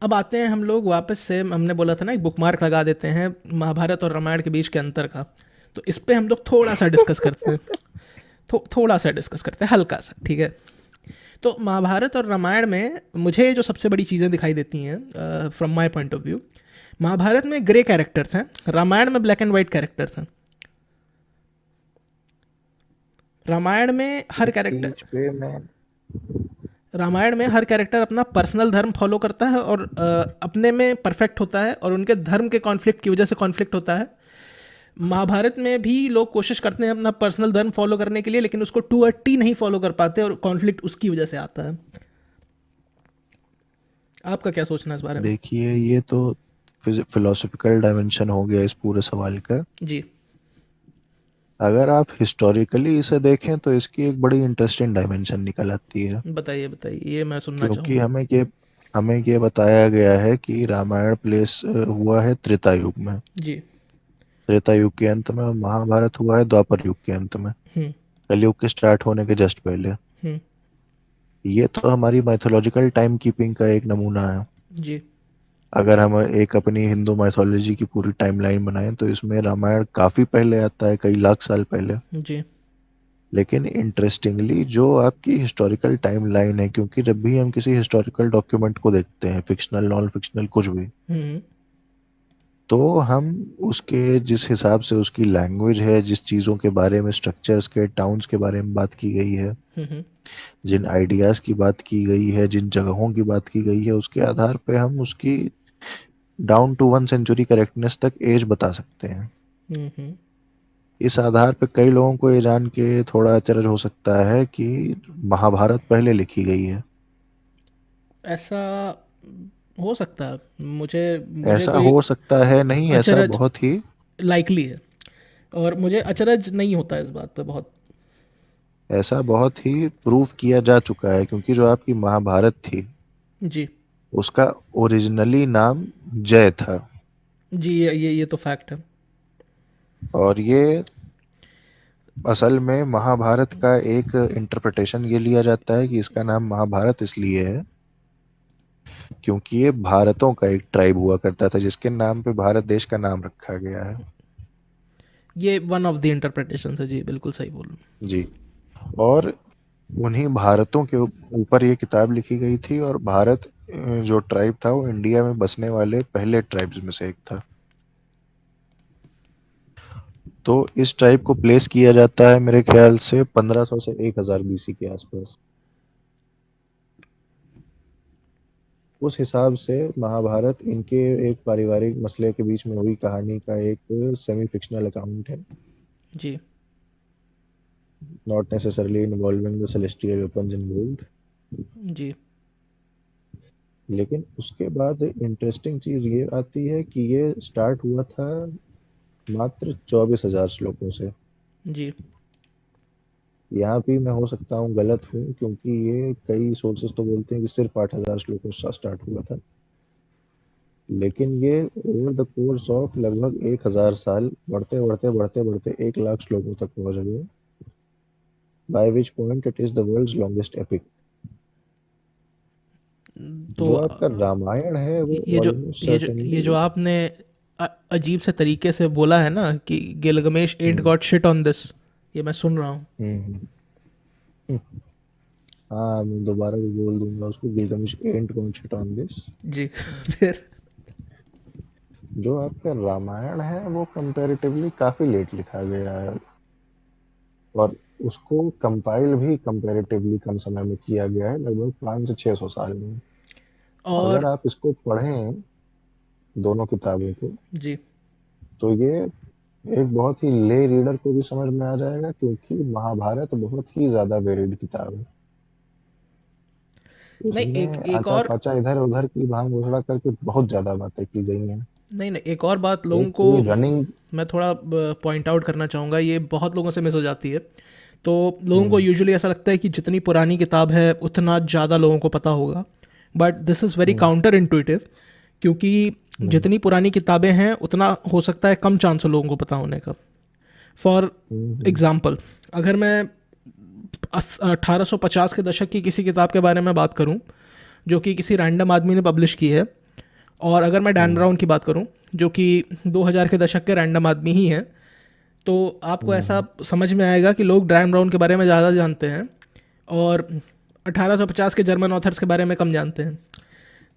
अब आते हैं हम लोग वापस से, हमने बोला था ना एक बुक मार्क लगा देते हैं महाभारत और रामायण के बीच के अंतर का। तो इस पे हम लोग थोड़ा सा डिस्कस करते हैं। थोड़ा सा डिस्कस करते हैं, हल्का सा, ठीक है। तो महाभारत और रामायण में मुझे जो सबसे बड़ी चीज़ें दिखाई देती हैं from my point of view, Mahabharata में ग्रे कैरेक्टर्स हैं, रामायण में ब्लैक एंड वाइट कैरेक्टर्स हैं। रामायण में हर इस कैरेक्टर चीज पे मैं रामायण में हर कैरेक्टर अपना पर्सनल धर्म फॉलो करता है और अपने में परफेक्ट होता है, और उनके धर्म के कॉन्फ्लिक्ट की वजह से कॉन्फ्लिक्ट होता है। महाभारत में भी लोग कोशिश करते हैं अपना पर्सनल धर्म फॉलो करने के लिए, लेकिन उसको टू अ टी नहीं फॉलो कर पाते और कॉन्फ्लिक्ट उसकी वजह से आता है। आपका क्या सोचना है इस बारे में? देखिए, ये तो फिलोसफिकल डायमेंशन हो गया इस पूरे सवाल का। जी। अगर आप हिस्टोरिकली इसे देखें तो इसकी एक बड़ी इंटरेस्टिंग डायमेंशन निकल आती है। बताइए बताइए, ये मैं सुनना क्योंकि चाहूँगा। हमें ये बताया गया है कि रामायण प्लेस हुआ है त्रेता युग में। जी। त्रेता युग के अंत में, और महाभारत हुआ है द्वापर युग के अंत में, हम्म। कलयुग के स्टार्ट होने के जस्ट पहले। हम्म। ये तो हमारी माइथोलॉजिकल टाइम कीपिंग का एक नमूना है। जी। अगर हम एक अपनी हिंदू माइथोलॉजी की पूरी टाइमलाइन बनाएं तो इसमें रामायण काफी पहले आता है, कई लाख साल पहले। जी। लेकिन इंटरेस्टिंगली जो आपकी हिस्टोरिकल टाइमलाइन है, क्योंकि जब भी हम किसी हिस्टोरिकल डॉक्यूमेंट को देखते हैं, फिक्शनल नॉन फिक्शनल कुछ भी, हम्म। तो हम उसके जिस हिसाब से उसकी लैंग्वेज है, जिस चीज़ों के बारे में, स्ट्रक्चर्स के, टाउन्स के बारे में बात की गई है, हम्म। जिन आइडियाज़ की बात की गई है, जिन जगहों की बात की गई है, उसके आधार पे हम उसकी डाउन टू 1 सेंचुरी करेक्टनेस तक एज बता सकते हैं। हम्म। इस आधार पे कई लोगों को ये जान के थोड़ा अचरज हो सकता है कि महाभारत पहले लिखी गई है। ऐसा हो सकता है। मुझे मुझे ऐसा कोई हो सकता है नहीं, ऐसा अचरज बहुत ही लाइकली है, और मुझे अचरज नहीं होता इस बात पे बहुत। ऐसा बहुत ही प्रूव किया जा चुका है, क्योंकि जो आपकी महाभारत थी जी। उसका ओरिजिनली नाम जय था। जी, ये तो फैक्ट है। और ये असल में महाभारत का एक इंटरप्रिटेशन ये लिया जाता है कि इसका नाम महाभारत इसलिए है क्योंकि ये भारतों का एक ट्राइब हुआ करता था, जिसके नाम पे भारत देश का नाम रखा गया है। ये वन ऑफ द इंटरप्रिटेशन है जी, बिल्कुल सही बोल। जी। और उन्हीं भारतों के ऊपर ये किताब लिखी गई थी, और भारत जो ट्राइब था वो इंडिया में बसने वाले पहले ट्राइब्स में से एक था। तो इस ट्राइब को प्लेस किया जाता है मेरे ख्याल से 1500 से 1000 बीसी के आसपास। उस हिसाब से महाभारत इनके एक पारिवारिक मसले के बीच में हुई कहानी का एक सेमी फिक्शनल अकाउंट है, जी। Not necessarily involving the celestial weapons involved. जी। लेकिन उसके बाद इंटरेस्टिंग चीज ये आती है कि ये स्टार्ट हुआ था मात्र 24,000 श्लोकों से। जी। यहाँ भी मैं हो सकता हूँ गलत हूँ, क्योंकि ये कई सोर्सेस तो बोलते हैं कि सिर्फ 8,000 श्लोकों से स्टार्ट हुआ था। लेकिन ये ओवर द कोर्स ऑफ लगभग 1,000 साल बढ़ते बढ़ते बढ़ते बढ़ते 1 लाख श्लोकों तक पहुंच गए, by which point it is the world's longest epic. तो जो आपका रामायण है वो ये जो ऑलमोस्ट ये जो सर्टेनली। आपने अजीब से तरीके से बोला है ना कि Gilgamesh and got shit on this, ये मैं सुन रहा हूँ। हम्म। हम्म। हाँ, मैं दोबारा भी बोल दूंगा उसको, Gilgamesh and going shit on this. जी। फिर। जो आपका रामायण है वो कंपैरेटिवली काफी लेट लिखा गया है, और उसको कंपाइल भी कंपैरेटिवली कम समय में किया गया है, लगभग 500 से 600 साल में। अगर और आप इसको पढ़ें, दोनों किताबों को, जी। तो ये एक बहुत ही ले रीडर को भी समझ में आ जाएगा, क्योंकि महाभारत बहुत ही ज्यादा वेरिड किताब है। नहीं, एक उसमें एक आचा और पाचा इधर उधर की भांग घोषणा करके बहुत ज्यादा बातें की गई हैं। नहीं नहीं, एक और बात लोगों एक को पूरी रनिंग। मैं थोड़ा पॉइंट आउट करना चाहूँगा, ये बहुत लोगों से मिस हो जाती है। तो लोगों को हम्म। यूजुअली ऐसा लगता है कि जितनी पुरानी किताब है उतना ज़्यादा लोगों को पता होगा, but this is very hmm. Counter intuitive. क्योंकि हम्म। जितनी पुरानी किताबें हैं उतना हो सकता है कम चांस हो लोगों को पता होने का। For hmm. एग्ज़ाम्पल, अगर मैं 1850 के दशक की किसी किताब के बारे में बात करूं जो कि किसी रैंडम आदमी ने पब्लिश की है, और अगर मैं डैन हम्म। ब्राउन की बात करूं, जो कि 2000 के दशक के रैंडम आदमी ही हैं, तो आपको ऐसा हम्म। समझ में आएगा कि लोग डैन ब्राउन के बारे में ज़्यादा जानते हैं और 1850 के जर्मन ऑथर्स के बारे में कम जानते हैं।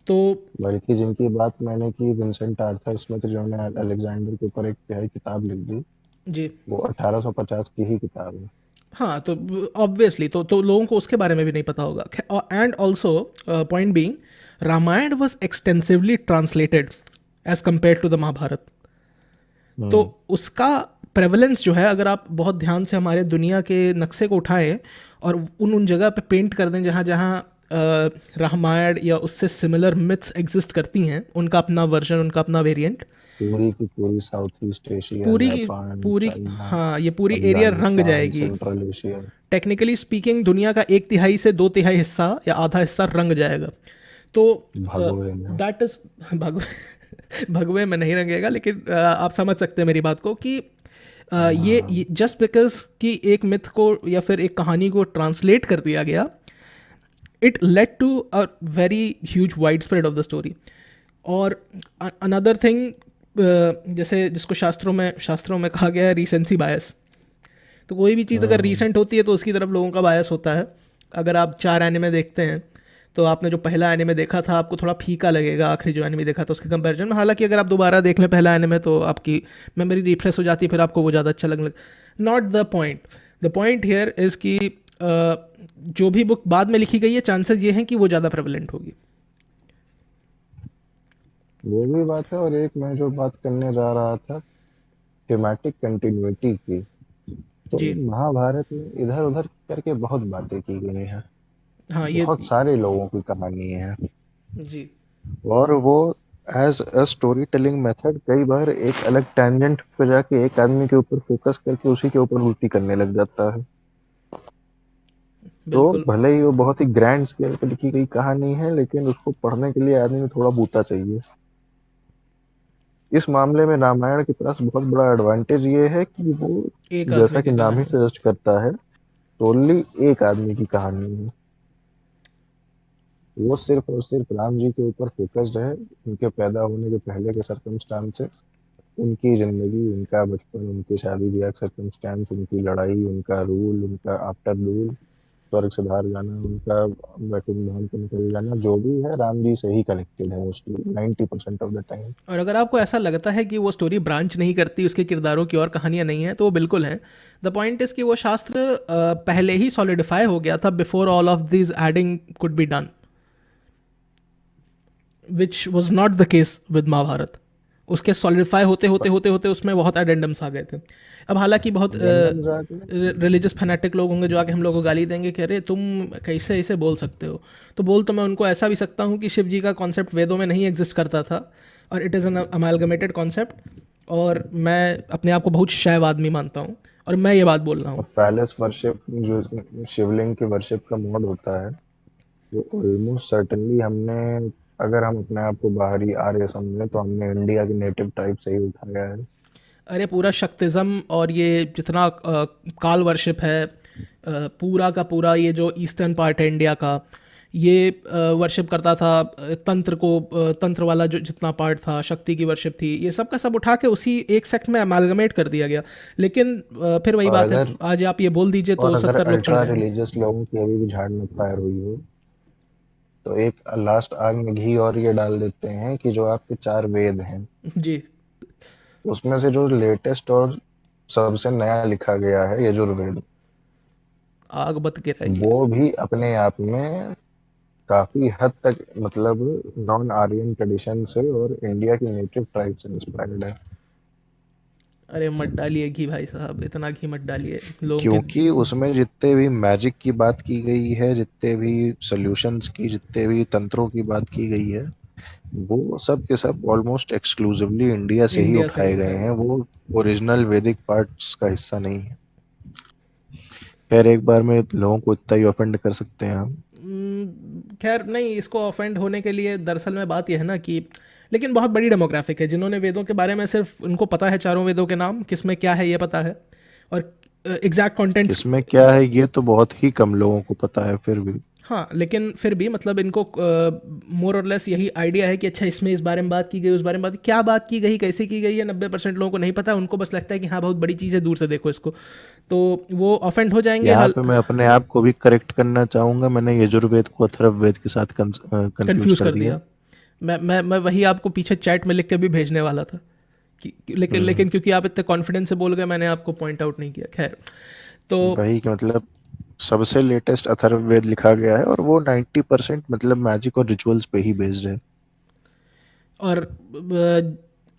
तो बल्कि जिनकी बात मैंने की, विंसेंट आर्थर स्मिथ, जिन्होंने अलेक्जेंडर के ऊपर एक तिहाई किताब लिख दी, जी, वो 1850 की ही किताब है। हाँ, तो ऑब्वियसली तो लोगों को उसके बारे में भी नहीं पता होगा। And also point being, Ramayana was extensively translated as compared to the Mahabharata. तो हम्म। उसका प्रेवलेंस जो है, अगर आप बहुत ध्यान से हमारे दुनिया के नक्शे को उठाएं और उन उन जगह पे पेंट कर दें जहाँ जहाँ रामायण या उससे सिमिलर मिथ्स एग्जिस्ट करती हैं, उनका अपना वर्जन, उनका अपना वेरिएंट, पूरी की पूरी साउथ ईस्ट एशिया, पूरी की जापान, पूरी, चाइना, हाँ, ये पूरी एरिया रंग अफगानिस्तान, जाएगी। Central Asia. टेक्निकली स्पीकिंग दुनिया का एक तिहाई से दो तिहाई हिस्सा या आधा हिस्सा रंग जाएगा। तो भगोए में। दैट इज भगवे भगवे में नहीं रंगेगा, लेकिन आप समझ सकते हैं मेरी बात को कि ये हाँ। जस्ट बिकॉज कि एक मिथ को या फिर एक कहानी को ट्रांसलेट कर दिया गया, it led to a very huge wide spread of the story. और अनदर थिंग, जैसे जिसको शास्त्रों में कहा गया है रीसेंसी बायस। तो कोई भी चीज़ अगर हम्म। रीसेंट होती है तो उसकी तरफ लोगों का बायस होता है। अगर आप 4 एनिमे देखते हैं, तो आपने जो पहला एनिमे देखा था आपको थोड़ा फीका लगेगा आखिरी जो एनिमे देखा था उसके कंपैरिजन में। हालांकि अगर आप दोबारा देख लें पहला एनिमे तो आपकी मेमोरी रिफ्रेश हो जाती है, फिर आपको वो ज़्यादा अच्छा लगने लग। Not the point. The point here is कि जो भी बुक बाद में लिखी गई है, चांसेस ये हैं कि वो ज़्यादा प्रेवलेंट होगी। वो भी बात है, और एक मैं जो बात करने जा रहा था, थीमेटिक कंटिन्यूटी की, तो जी, महाभारत में इधर उधर करके बहुत बातें की गई हैं। हाँ, ये, बहुत सारे लोगों की कहानी है, जी, और वो as a story telling method कई बार एक अलग टेंजेंट पे जाके एक आदमी के ऊपर फोकस करके उसी के ऊपर उल्टी करने लग जाता है। तो बिल्कुल, भले ही वो बहुत ही ग्रैंड स्केल पे लिखी गई कहानी है, लेकिन उसको पढ़ने के लिए आदमी में थोड़ा बूता चाहिए। इस मामले में रामायण के पास बहुत बड़ा एडवांटेज ये है कि वो, एक जैसा आदमी कि की नाम ही कहानी। सजेस्ट करता है, ओनली एक आदमी की कहानी है। वो सिर्फ और सिर्फ राम जी के ऊपर फोकस्ड है, उनके पैदा होने के पहले के सर्कमस्टांसेस, उनकी जिंदगी, उनका बचपन, उनकी शादी ब्याह सर्कमस्टांस, उनकी लड़ाई, उनका रूल, उनका आफ्टर रूल, स्वर्ग सिधार जाना, उनका वैकुंठ धाम को निकल जाना, जो भी है राम जी से ही कनेक्टेड है मोस्टली 90% ऑफ द टाइम। और अगर आपको ऐसा लगता है कि वो स्टोरी ब्रांच नहीं करती, उसके किरदारों की और कहानियाँ नहीं हैं, तो वो बिल्कुल हैं। द पॉइंट इज़ कि वो शास्त्र पहले ही सॉलिडिफाई हो गया था before all of this adding could be done, which was not the case with Mahabharata. उसके सॉलिडिफाई होते होते होते होते उसमें बहुत एडेंडम्स आ गए थे। अब हालांकि बहुत रैंडम जाके। रिलीजियस फैनेटिक लोग होंगे जो आके हम लोग को गाली देंगे कि अरे तुम कैसे ऐसे बोल सकते हो। तो बोल तो मैं उनको ऐसा भी सकता हूँ कि शिव जी का कॉन्सेप्ट वेदों में नहीं एग्जिस्ट करता था, और इट इज़ एन अमालगमेटेड कॉन्सेप्ट। और मैं अपने आप को बहुत शैव आदमी मानता हूँ, और मैं ये बात बोल रहा हूँ। और पैलेस वर्शिप, जो शिवलिंग के वर्शिप का मोड होता है, वो ऑलमोस्ट सर्टेनली हमने, अगर हम अपने आप को बाहरी आर्य समझें, तो हमने इंडिया के नेटिव ट्राइब से ही उठाया है। अरे पूरा शक्तिज़्म और ये जितना काल वर्शिप है, पूरा का पूरा ये जो ईस्टर्न पार्ट है इंडिया का, ये वर्शिप करता था तंत्र को, तंत्र वाला जो जितना पार्ट था, शक्ति की वर्शिप थी, ये सब का सब उठा के उसी एक सेक्ट में अमालगमेट कर दिया गया। लेकिन फिर वही और बात है, अगर आज आप ये बोल दीजिए और तो अगर 70 लोग चढ़ अल्ट्रा जाएंगे। रिलीजियस लोगों की अभी भी झाड़ में फायर हुई हो, तो एक लास्ट आग में घी और ये डाल देते हैं कि जो आपके चार वेद हैं, जी, उसमें से जो लेटेस्ट और सबसे नया लिखा गया है यजुर्वेद, आग बत गिराइए। वो भी अपने आप में काफी हद तक, मतलब नॉन आर्यन ट्रेडिशन से और इंडिया की नेटिव ट्राइब से इंस्पायर्ड है। अरे मत डालिए घी भाई साहब, इतना घी मत डालिए लोगों के। क्योंकि उसमें जितने भी मैजिक की बात की गई है, जितने भी सॉल्यूशंस की, जितने भी तंत्रों की बात की गई है, वो सब के सब ऑलमोस्ट एक्सक्लूसिवली इंडिया से ही इंडिया से ही उठाए गए उठाए हैं। गए। वो ओरिजिनल वैदिक पार्ट्स का हिस्सा नहीं है। खैर, एक बार में लोगों को इतना ही ऑफेंड कर सकते हैं हम। खैर नहीं, इसको ऑफेंड होने के लिए दरअसल में बात यह है ना कि, लेकिन बहुत बड़ी डेमोग्राफिक है जिन्होंने वेदों के बारे में, सिर्फ उनको पता है चारों वेदों के नाम किसमें क्या है ये पता है, और एग्जैक्ट कंटेंट्स। किसमें क्या है ये तो बहुत ही कम लोगों को पता है फिर भी। हाँ, लेकिन फिर भी मतलब इनको मोर और लेस यही आइडिया है कि अच्छा इसमें इस बारे में बात की गई, उस बारे में बात क्या बात की गई, कैसे की गई है, 90% लोगों को नहीं पता। उनको बस लगता है कि हाँ बहुत बड़ी चीज़ है, दूर से देखो इसको। तो वो ऑफेंड हो जाएंगे। यहाँ हल पे मैं अपने आप को भी करेक्ट करना चाहूंगा, मैंने यजुर्वेद को अथर्ववेद के साथ कंफ्यूज कंफ्यूज कर कर दिया। दिया। मैं वही आपको पीछे चैट में लिख के भी भेजने वाला था लेकिन हम्म। क्योंकि आप इतने कॉन्फिडेंस से बोल गए, मैंने आपको पॉइंट आउट नहीं किया। खैर, तो वही कि मतलब सबसे लेटेस्ट अथर्ववेद लिखा गया है और वो 90% मतलब मैजिक और रिचुअल्स पे ही बेस्ड है। और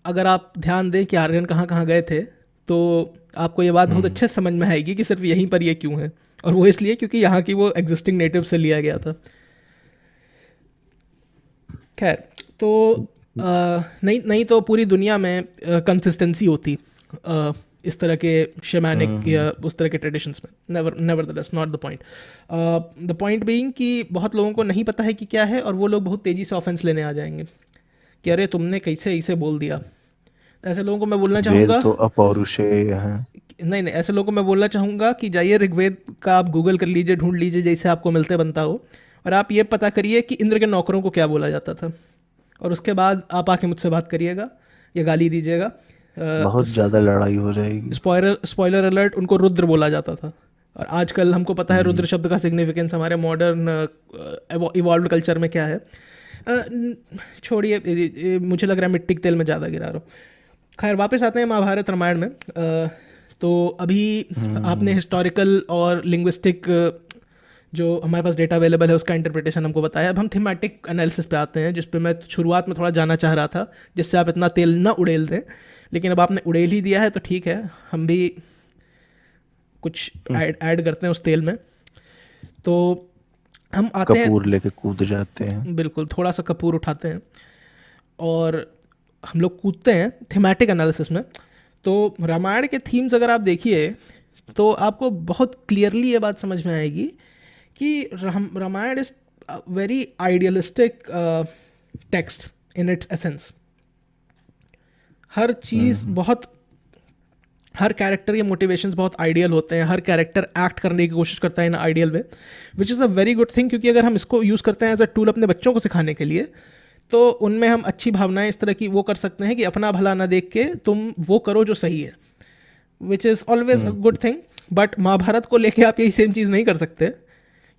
अगर आप ध्यान दें कि आर्यन कहाँ कहाँ गए थे, तो आपको ये बात बहुत हम्म। अच्छे से समझ में आएगी कि सिर्फ यहीं पर ये क्यों है। और वो इसलिए क्योंकि यहाँ की वो एग्जिस्टिंग नेटिव से लिया गया था। खैर, तो नहीं नहीं तो पूरी दुनिया में कंसिस्टेंसी होती इस तरह के शेमानिक या हम्म। उस तरह के ट्रेडिशंस में। Never the less not the point. The point being कि बहुत लोगों को नहीं पता है कि क्या है, और वो लोग बहुत तेज़ी से ऑफेंस लेने आ जाएंगे कि अरे तुमने कैसे इसे बोल दिया। ऐसे लोगों को मैं बोलना वेद चाहूँगा, तो अपौरुषेय है। नहीं नहीं, ऐसे लोगों को मैं बोलना चाहूँगा कि जाइए ऋग्वेद का आप गूगल कर लीजिए, ढूंढ लीजिए जैसे आपको मिलते बनता हो, और आप ये पता करिए कि इंद्र के नौकरों को क्या बोला जाता था। और उसके बाद आप आके मुझसे बात करिएगा या गाली दीजिएगा। बहुत ज्यादा लड़ाई हो जाएगी। स्पॉइलर स्पॉइलर अलर्ट, उनको रुद्र बोला जाता था। और आजकल हमको पता है रुद्र हम्म। शब्द का सिग्निफिकेंस हमारे मॉडर्न इवॉल्व कल्चर में क्या है। छोड़िए, मुझे लग रहा है मिट्टी के तेल में ज़्यादा गिरा रहा हूँ। खैर, वापस आते हैं महाभारत रामायण में। तो अभी आपने हम्म। हिस्टोरिकल और लिंग्विस्टिक जो हमारे पास डेटा अवेलेबल है उसका इंटरप्रिटेशन हमको बताया। अब हम थीमेटिक एनालिसिस पे आते हैं, जिस पे मैं शुरुआत में थोड़ा जाना चाह रहा था, जिससे आप इतना तेल ना उड़ेल दें। लेकिन अब आपने उड़ेल ही दिया है तो ठीक है, हम भी कुछ हम्म। ऐड करते हैं उस तेल में। तो हम आते कपूर हैं, लेके कूद जाते हैं। बिल्कुल थोड़ा सा कपूर उठाते हैं और हम लोग कूदते हैं थीमेटिक एनालिसिस में। तो रामायण के थीम्स अगर आप देखिए तो आपको बहुत क्लियरली ये बात समझ में आएगी कि Ramayana is very idealistic text in its essence. हर चीज़ हम्म। बहुत, हर कैरेक्टर के मोटिवेशंस बहुत आइडियल होते हैं, हर कैरेक्टर एक्ट करने की कोशिश करता है in ideal way, which is a very good thing. क्योंकि अगर हम इसको यूज़ करते हैं एज अ टूल अपने बच्चों को सिखाने के लिए, तो उनमें हम अच्छी भावनाएं इस तरह की वो कर सकते हैं कि अपना भला ना देख के तुम वो करो जो सही है, which is always a hmm. Good thing. But Mahabharata को लेके आप यही सेम चीज़ नहीं कर सकते,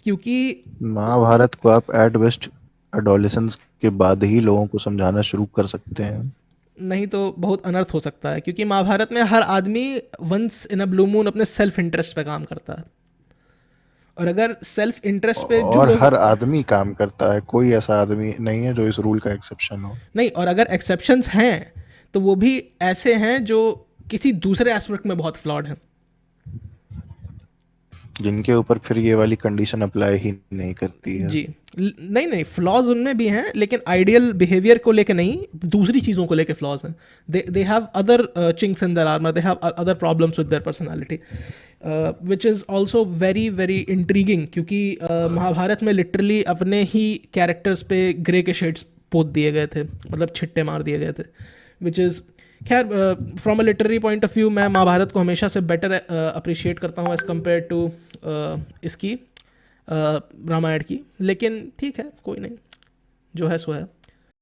क्योंकि महाभारत को आप एट बेस्ट एडोलेसेंस के बाद ही लोगों को समझाना शुरू कर सकते हैं। नहीं तो बहुत अनर्थ हो सकता है। क्योंकि महाभारत में हर आदमी once in a blue moon अपने सेल्फ इंटरेस्ट पे काम करता है, और अगर सेल्फ इंटरेस्ट पे जो और लोग, हर आदमी काम करता है, कोई ऐसा आदमी नहीं है जो इस रूल का एक्सेप्शन हो। नहीं, और अगर एक्सेप्शंस हैं तो वो भी ऐसे हैं जो किसी दूसरे एस्पेक्ट में बहुत फ्लॉड हैं। जिनके ऊपर फिर ये वाली कंडीशन अप्लाई ही नहीं करती है। जी, नहीं नहीं, फ्लॉज उनमें भी हैं, लेकिन आइडियल बिहेवियर को लेके नहीं, दूसरी चीज़ों को लेके फ्लॉज हैं। They have other chinks in their armour, they have other problems with their personality, which is also very very intriguing. क्योंकि महाभारत में लिटरली अपने ही कैरेक्टर्स पे ग्रे के शेड्स पोत दिए गए थे, मतलब छिट्टे मार दिए गए थे, विच इज़, खैर, from a literary point of view मैं महाभारत को हमेशा से बेटर अप्रिशिएट करता हूँ एज़ कम्पेयर टू इसकी रामायण की। लेकिन ठीक है, कोई नहीं, जो है सो है।